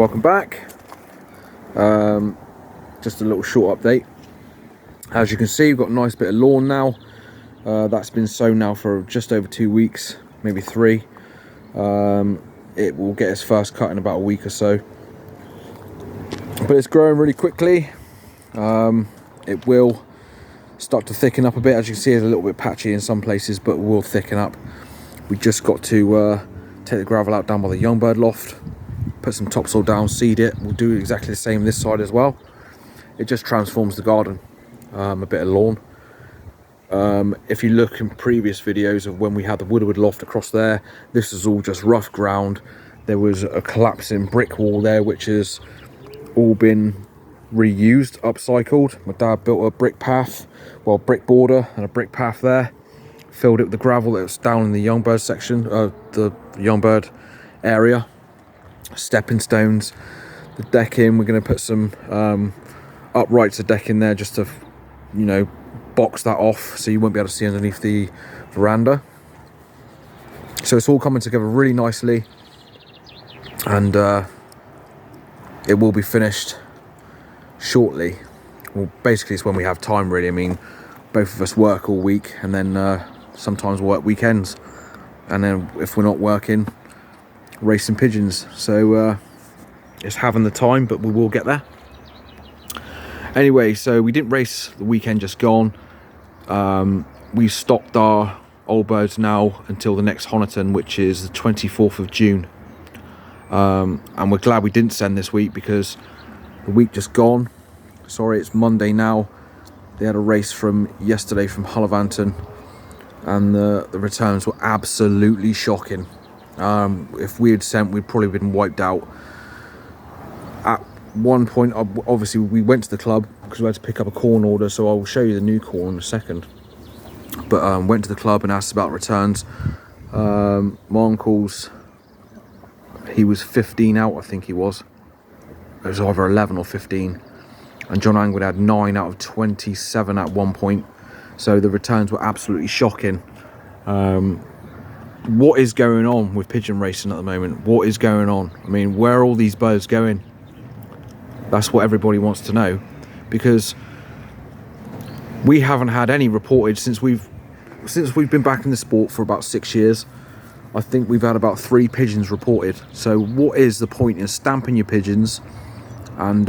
Welcome back. Just a little short update. As you can see, we've got a nice bit of lawn now. That's been sown now for just over 2 weeks, maybe 3. It will get its first cut in about a week or so, but it's growing really quickly. It will start to thicken up a bit. As you can see, it's a little bit patchy in some places, but it will thicken up. We just got to take the gravel out down by the young bird loft, put some topsoil down, seed it. We'll do exactly the same this side as well. It just transforms the garden. A bit of lawn. If you look in previous videos of when we had the Woodward loft across there, this is all just rough ground. There was a collapsing brick wall there, which has all been reused, upcycled. My dad built a brick path, well, brick border and a brick path there, filled it with the gravel that was down in the young bird section, the young bird area. Stepping stones, the decking, we're going to put some uprights of deck in there just to, you know, box that off so you won't be able to see underneath the veranda. So it's all coming together really nicely, and it will be finished shortly. Well, basically it's when we have time, really. I mean, both of us work all week, and then sometimes work weekends, and then if we're not working, racing pigeons. So it's having the time, but we will get there. Anyway, so we didn't race the weekend just gone. We stopped our old birds now until the next Honiton, which is the 24th of June. And we're glad we didn't send this week, because the week just gone, sorry, it's Monday now, they had a race from yesterday from Hullivanton, and the returns were absolutely shocking. If we had sent, we'd probably been wiped out. At one point, obviously we went to the club because we had to pick up a corn order, so I'll show you the new corn in a second. But went to the club and asked about returns. My uncle's, he was 15 out, I think he was. It was either 11 or 15. And John Angwood had 9 out of 27 at one point. So the returns were absolutely shocking. What is going on with pigeon racing at the moment? What is going on? I mean, where are all these birds going? That's what everybody wants to know, because we haven't had any reported since we've been back in the sport for about 6 years. I think we've had about 3 pigeons reported. So what is the point in stamping your pigeons and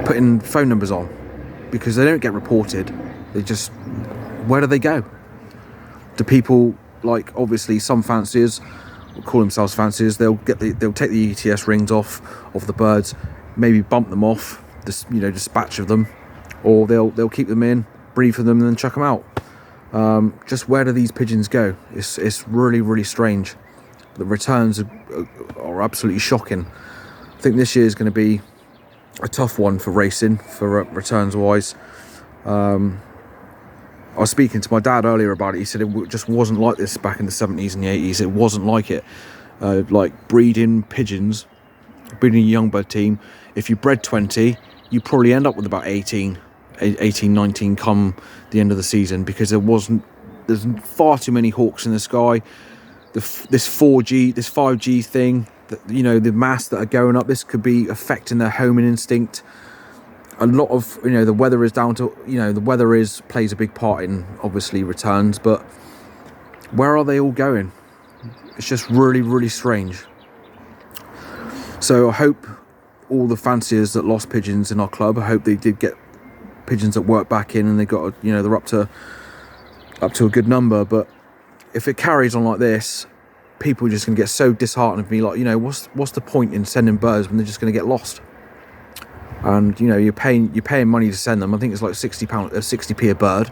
putting phone numbers on? Because they don't get reported. They just, where do they go? Do people, like, obviously some fanciers call themselves fanciers, they'll take the ETS rings off of the birds, maybe bump them off, dispatch of them, or they'll keep them in, breed for them, and then chuck them out. Just where do these pigeons go? It's really, really strange. The returns are absolutely shocking. I think this year is going to be a tough one for racing, for returns wise. I was speaking to my dad earlier about it. He said it just wasn't like this back in the 70s and the 80s. It wasn't like it. Like breeding pigeons, breeding a young bird team, if you bred 20, you probably end up with about 18, 19 come the end of the season, because there's far too many hawks in the sky. This 4G, this 5G thing, the mass that are going up, this could be affecting their homing instinct. A lot of, the weather is down to, the weather plays a big part in, obviously, returns, but where are they all going? It's just really, really strange. So I hope all the fanciers that lost pigeons in our club, I hope they did get pigeons that work back in, and they got, they're up to a good number. But if it carries on like this, people are just going to get so disheartened with me, like, what's the point in sending birds when they're just going to get lost? And you're paying money to send them. I think it's like £60 a bird.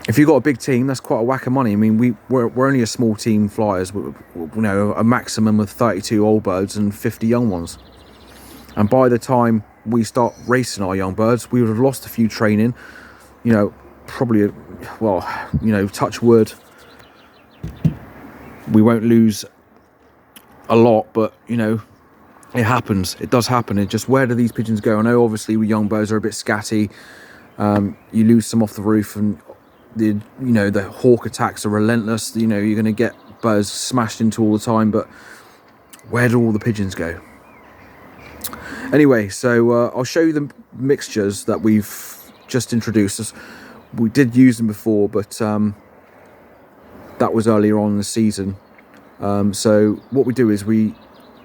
If you've got a big team, that's quite a whack of money. I mean, we're only a small team flyers, with, a maximum of 32 old birds and 50 young ones. And by the time we start racing our young birds, we would have lost a few training. Probably, touch wood, we won't lose a lot, but it happens. It does happen. It just, where do these pigeons go? I know obviously we young birds are a bit scatty. You lose some off the roof, and the hawk attacks are relentless. You're going to get birds smashed into all the time. But Where do all the pigeons go? Anyway, so I'll show you the mixtures that we've just introduced. We did use them before, but that was earlier on in the season. So what we do is we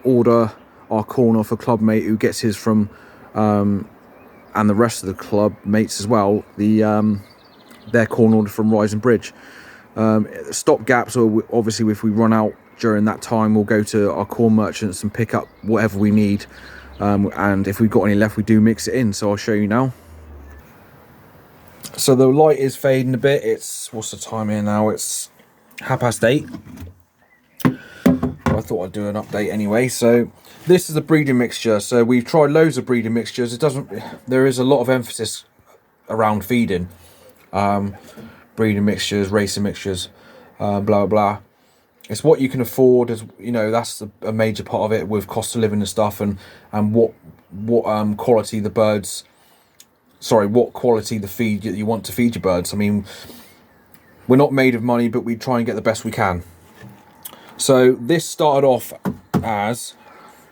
order our corn off a club mate who gets his from, and the rest of the club mates as well, their corn order from Rising Bridge. Stop gaps, or obviously if we run out during that time, we'll go to our corn merchants and pick up whatever we need. And if we've got any left, we do mix it in. So I'll show you now. So the light is fading a bit. What's the time here now? It's 8:30. I thought I'd do an update anyway. So this is the breeding mixture. So we've tried loads of breeding mixtures. There is a lot of emphasis around feeding. Breeding mixtures, racing mixtures, blah blah. It's what you can afford, as you know. That's a major part of it, with cost of living and stuff, and what quality the birds. Sorry, what quality the feed you want to feed your birds. I mean, we're not made of money, but we try and get the best we can. So this started off as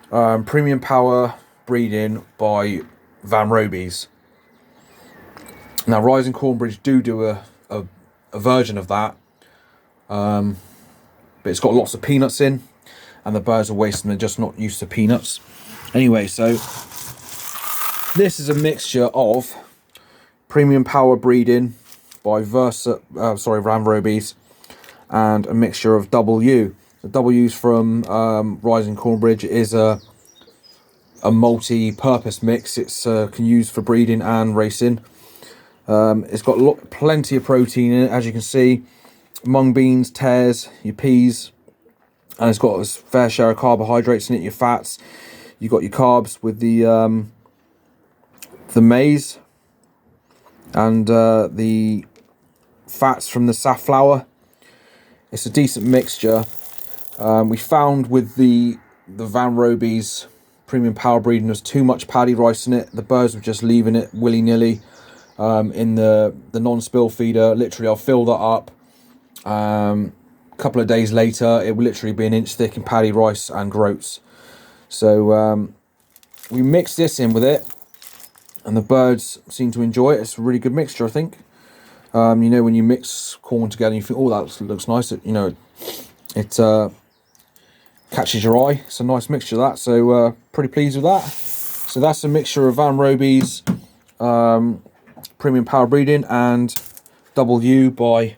Premium Power breeding by Van Robies. Now Rising Cornbridge do a version of that, but it's got lots of peanuts in, and the birds are wasting. They're just not used to peanuts. Anyway, so this is a mixture of Premium Power breeding by Van Robies, and a mixture of W. The W's from Rising Cornbridge is a multi-purpose mix. It's can use for breeding and racing. It's got plenty of protein in it, as you can see. Mung beans, tares, your peas, and it's got a fair share of carbohydrates in it. Your fats, you got your carbs with the maize, and the fats from the safflower. It's a decent mixture. We found with the Van Robies Premium Power breeding, there's too much paddy rice in it. The birds were just leaving it willy-nilly in the non-spill feeder. Literally, I'll fill that up. A couple of days later, it will literally be an inch thick in paddy rice and groats. So we mixed this in with it, and the birds seem to enjoy it. It's a really good mixture, I think. You know, when you mix corn together, you think, oh, that looks nice. It catches your eye. It's a nice mixture, that. So pretty pleased with that. So that's a mixture of Van Robies Premium Power breeding and W by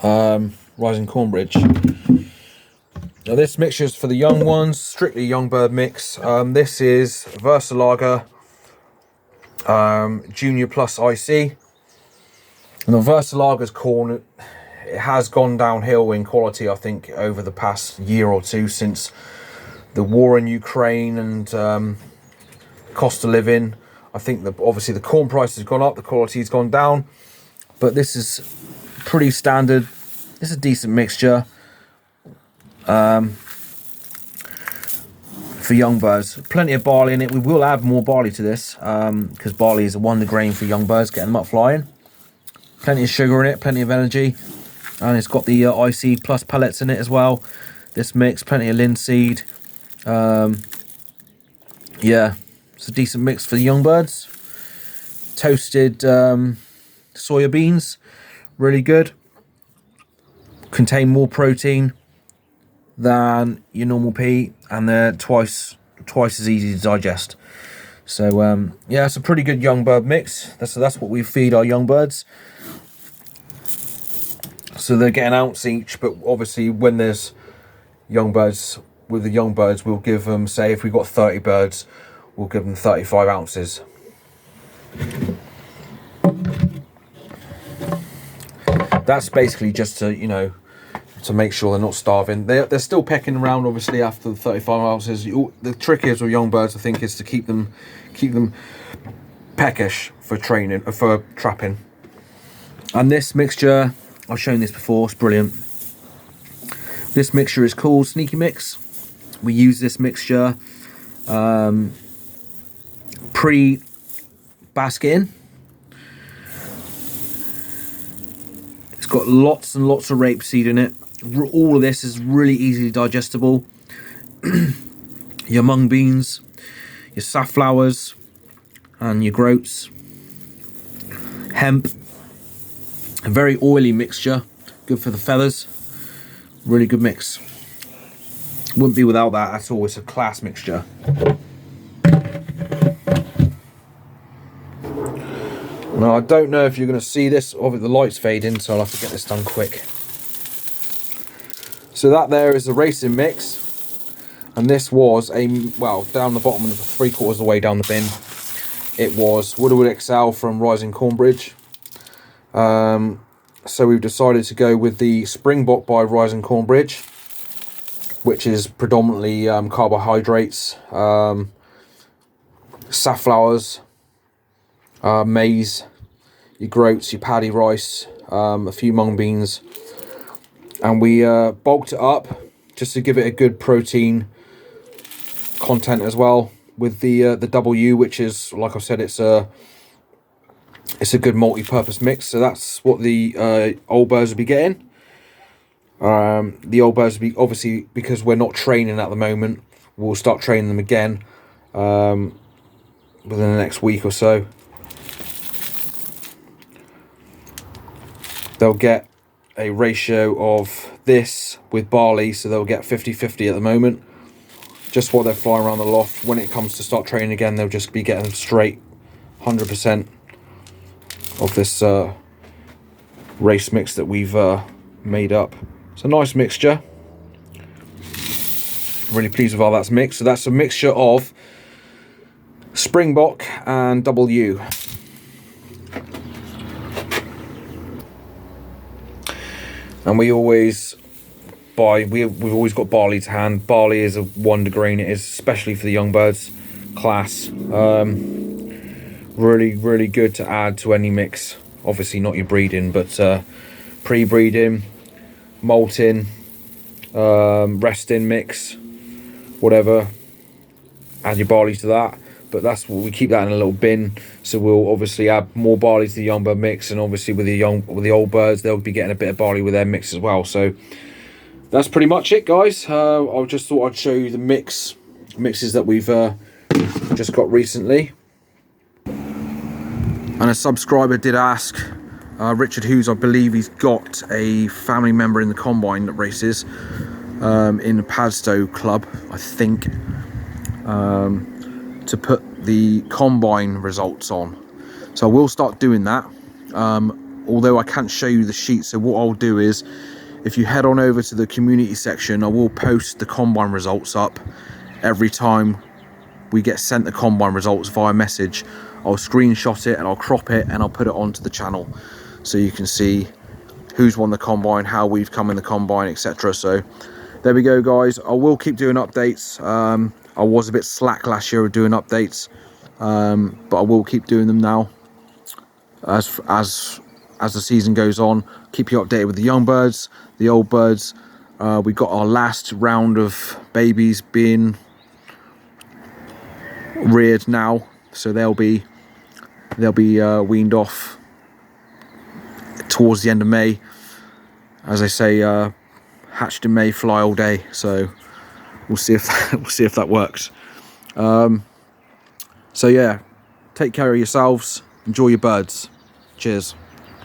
Rising Cornbridge. Now this mixture is for the young ones, strictly young bird mix. This is Versalager Junior Plus IC. And the Versalager's corn, it has gone downhill in quality, I think, over the past year or two, since the war in Ukraine and cost of living. I think that obviously the corn price has gone up, the quality has gone down, but this is pretty standard. It's a decent mixture for young birds. Plenty of barley in it. We will add more barley to this because barley is a wonder grain for young birds, getting them up flying. Plenty of sugar in it, plenty of energy, and it's got the IC Plus pellets in it as well. This mix, plenty of linseed. Yeah, it's a decent mix for the young birds. Toasted soya beans, really good. Contain more protein than your normal pea, and they're twice as easy to digest. So yeah, it's a pretty good young bird mix. That's what we feed our young birds. So they're getting an ounce each, but obviously when there's young birds, with the young birds, we'll give them, say if we've got 30 birds, we'll give them 35 ounces. That's basically just to, you know, to make sure they're not starving. They're still pecking around, obviously, after the 35 ounces. The trick is with young birds, I think, is to keep them peckish for training, for trapping. And this mixture, I've shown this before, it's brilliant. This mixture is called Sneaky Mix. We use this mixture pre-basking. It's got lots and lots of rapeseed in it. All of this is really easily digestible. your mung beans, your safflowers, and your groats, hemp. A very oily mixture, good for the feathers. Really good mix. Wouldn't be without that at all. It's a class mixture. Now I don't know if you're going to see this, or if the light's fading, so I'll have to get this done quick. So that there is the racing mix, and this was well, down the bottom, 3/4 of the way down the bin, it was Woodward XL from Rising Cornbridge. So we've decided to go with the Springbok by Rising Cornbridge, which is predominantly carbohydrates, safflowers, maize, your groats, your paddy rice, a few mung beans, and we bulked it up just to give it a good protein content as well with the W, which is, like I said, it's a good multi-purpose mix. So that's what the old birds will be getting. The old birds will be, obviously, because we're not training at the moment, we'll start training them again within the next week or so. They'll get a ratio of this with barley, so they'll get 50-50 at the moment, just while they're flying around the loft. When it comes to start training again, they'll just be getting straight 100% of this race mix that we've made up. It's a nice mixture. Really pleased with how that's mixed. So that's a mixture of Springbok and W. And we always buy, we've always got barley to hand. Barley is a wonder grain. It is, especially for the young birds class. Really, really good to add to any mix. Obviously not your breeding, but pre-breeding, molting, resting mix, whatever. Add your barley to that. But that's what we keep that in a little bin. So we'll obviously add more barley to the young bird mix, and obviously with the old birds, they'll be getting a bit of barley with their mix as well. So that's pretty much it, guys. I just thought I'd show you the mixes that we've just got recently. And a subscriber did ask, Richard Hughes, I believe he's got a family member in the combine that races in the Padstow club, I think, to put the combine results on. So I will start doing that, although I can't show you the sheet. So what I'll do is, if you head on over to the community section, I will post the combine results up every time we get sent the combine results via message. I'll screenshot it and I'll crop it and I'll put it onto the channel, so you can see who's won the combine, how we've come in the combine, etc. So there we go, guys. I will keep doing updates. I was a bit slack last year of doing updates, but I will keep doing them now as the season goes on. Keep you updated with the young birds, the old birds. We got our last round of babies being reared now, so they'll be weaned off towards the end of May. As I say, hatched in May, fly all day. So we'll see if that works. So yeah, take care of yourselves, enjoy your birds. Cheers.